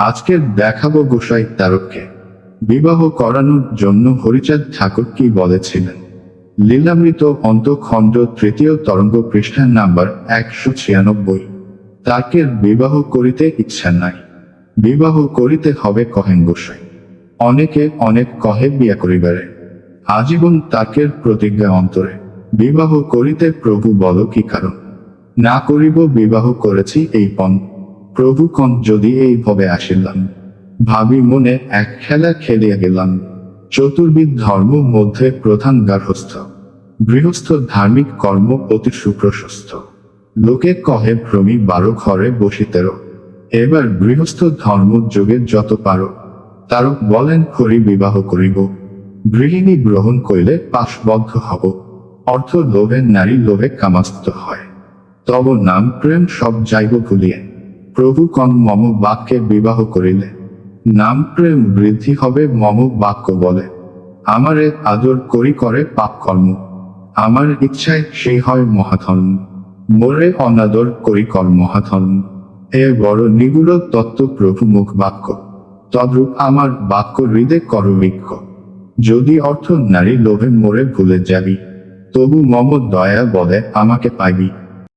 আজকে দেখাবো গোসাই তারককে বিবাহ করানোর জন্য হরিচাঁদ ঠাকুর কি বলেছিলেন। লীলামৃত অন্তখণ্ড তৃতীয় তরঙ্গ পৃষ্ঠা নাম্বার 196। তার্কের বিবাহ করিতে ইচ্ছা নাই, বিবাহ করিতে হবে কহেন গোসাই। অনেকে অনেক কহে বিয়া করিবারে, আজীবন তার্কের প্রতিজ্ঞা অন্তরে। বিবাহ করিতে প্রভু বল কি কারণ, না করিব বিবাহ করেছি এই পণ। প্রভু কন যদি এই ভবে আসিলাম, ভাবি মনে এক খেলা খেলিয়া গেলাম। চতুর্বিধ ধর্ম মধ্যে প্রধান গার্হস্থ, গৃহস্থ ধার্মিক কর্ম অতি সুপ্রশস্ত। লোকে কহে ভ্রমি 12 ঘরে বসিতেরো, এবার গৃহস্থ ধর্ম যোগে যত পারো। তারক বলেন হরি বিবাহ করিব, গৃহিণী গ্রহণ করিলে পাশবদ্ধ হব। অর্থ লোভে নারী লোভে কামাস্ত হয়, তব নাম প্রেম সব যাইব ভুলিয়ে। প্রভু কন মম বাক্যে বিবাহ করিলে, নাম প্রেম বৃদ্ধি হবে মম বাক্য বলে। আমারে আদর করি করে পাপ কর্ম, আমার ইচ্ছায় সেই হয় মহাধর্ম। মোরে অনাদর করি কর মহাধর্ম, এ বড় নিগুড় তত্ত্ব প্রভু মুখ বাক্য। তদ্রূপ আমার বাক্য হৃদে কর বিক্ষ। যদি অর্থ নারী লোভে মোরে ভুলে যাবি, তবু মম দয়া বলে আমাকে পাইবি।